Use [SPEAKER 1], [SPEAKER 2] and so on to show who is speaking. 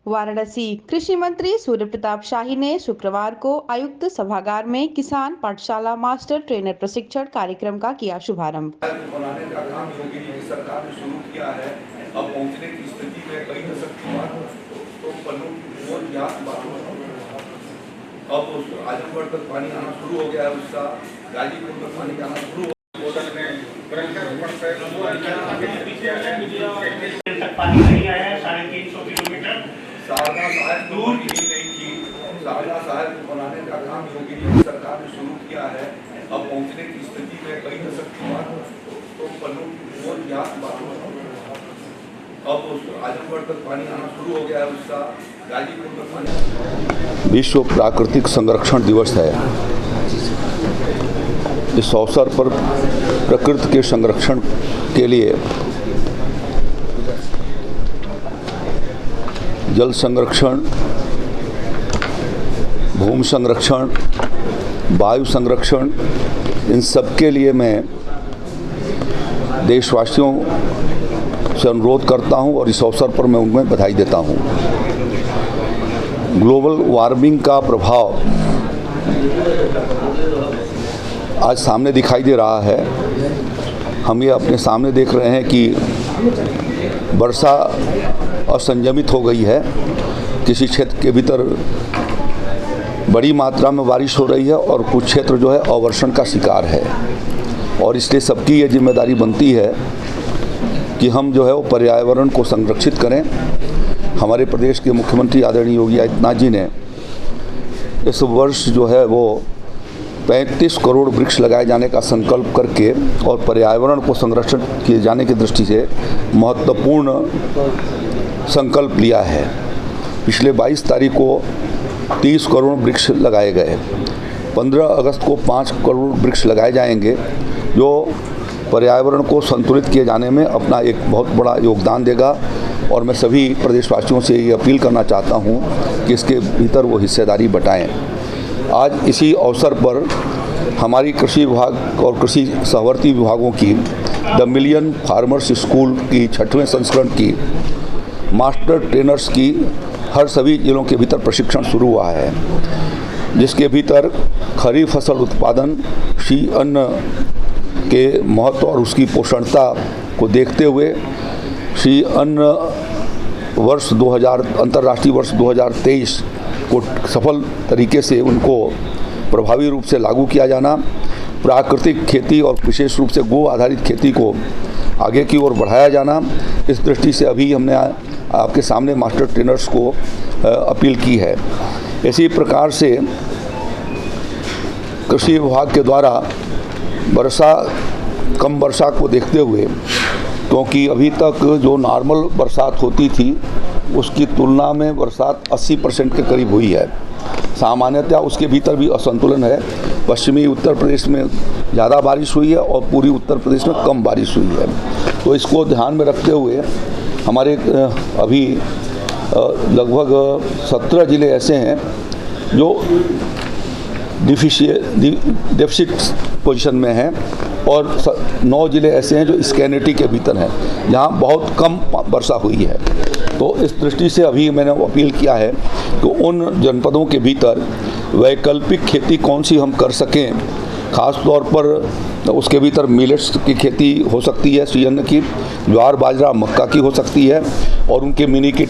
[SPEAKER 1] वाराणसी कृषि मंत्री सूर्य प्रताप शाही ने शुक्रवार को आयुक्त सभागार में किसान पाठशाला मास्टर ट्रेनर प्रशिक्षण कार्यक्रम का किया शुभारंभ।
[SPEAKER 2] बनाने का काम योगी जी की सरकार ने शुरू किया है। अब पहुंचने की स्थिति में कई दशक की बात तो पन्नू वो ज्ञात बात अब उस आजमगढ़ तक पानी आना शुरू हो गया है, उसका गाजीपुर तक पानी आना शुरू हो
[SPEAKER 3] पानी नहीं आया है 350 किलोमीटर।
[SPEAKER 2] शारदा साहब दूर ही नहीं थी। शारदा साहब को बनाने का काम योगी जी की सरकार ने शुरू किया है। अब पहुंचने की स्थिति में कई दशक की बात तो पन्नू वो ज्ञात बात अब उस आजमगढ़ तक पानी आना शुरू हो गया है, उसका गाजीपुर तक पानी।
[SPEAKER 4] विश्व प्राकृतिक संरक्षण दिवस है। इस अवसर पर प्रकृति के संरक्षण के लिए जल संरक्षण, भूमि संरक्षण, वायु संरक्षण, इन सब के लिए मैं देशवासियों से अनुरोध करता हूं और इस अवसर पर मैं उन्हें बधाई देता हूं। ग्लोबल वार्मिंग का प्रभाव आज सामने दिखाई दे रहा है। हम ये अपने सामने देख रहे हैं कि वर्षा असंयमित हो गई है। किसी क्षेत्र के भीतर बड़ी मात्रा में बारिश हो रही है और कुछ क्षेत्र जो है अवर्षण का शिकार है। और इसलिए सबकी ये जिम्मेदारी बनती है कि हम जो है वो पर्यावरण को संरक्षित करें। हमारे प्रदेश के मुख्यमंत्री आदरणीय योगी आदित्यनाथ जी ने इस वर्ष जो है वो 35 करोड़ वृक्ष लगाए जाने का संकल्प करके और पर्यावरण को संरक्षण किए जाने की दृष्टि से महत्वपूर्ण संकल्प लिया है। पिछले 22 तारीख को 30 करोड़ वृक्ष लगाए गए। 15 अगस्त को 5 करोड़ वृक्ष लगाए जाएंगे, जो पर्यावरण को संतुलित किए जाने में अपना एक बहुत बड़ा योगदान देगा। और मैं सभी प्रदेशवासियों से ये अपील करना चाहता हूँ कि इसके भीतर वो हिस्सेदारी बटाएँ। आज इसी अवसर पर हमारी कृषि विभाग और कृषि सहवर्ती विभागों की द मिलियन फार्मर्स स्कूल की 6वें संस्करण की मास्टर ट्रेनर्स की हर सभी जिलों के भीतर प्रशिक्षण शुरू हुआ है, जिसके भीतर खरीफ फसल उत्पादन, कृषि अन्न के महत्व और उसकी पोषणता को देखते हुए कृषि अन्न वर्ष 2000 अंतर्राष्ट्रीय वर्ष 2023 को सफल तरीके से उनको प्रभावी रूप से लागू किया जाना, प्राकृतिक खेती और विशेष रूप से गो आधारित खेती को आगे की ओर बढ़ाया जाना, इस दृष्टि से अभी हमने आपके सामने मास्टर ट्रेनर्स को अपील की है। इसी प्रकार से कृषि विभाग के द्वारा कम वर्षा को देखते हुए, क्योंकि अभी तक जो नॉर्मल बरसात होती थी उसकी तुलना में बरसात 80% के करीब हुई है। सामान्यतः उसके भीतर भी असंतुलन है। पश्चिमी उत्तर प्रदेश में ज़्यादा बारिश हुई है और पूर्वी उत्तर प्रदेश में कम बारिश हुई है। तो इसको ध्यान में रखते हुए हमारे अभी लगभग 17 ज़िले ऐसे हैं जो डेफिसिट पोजीशन में हैं और 9 ज़िले ऐसे हैं जो स्कैनिटी के भीतर हैं, जहां बहुत कम वर्षा हुई है। तो इस दृष्टि से अभी मैंने अपील किया है कि उन जनपदों के भीतर वैकल्पिक खेती कौन सी हम कर सकें। ख़ास तौर पर उसके भीतर मिलेट्स की खेती हो सकती है, सीजन की ज्वार बाजरा मक्का की हो सकती है, और उनके मिनी किट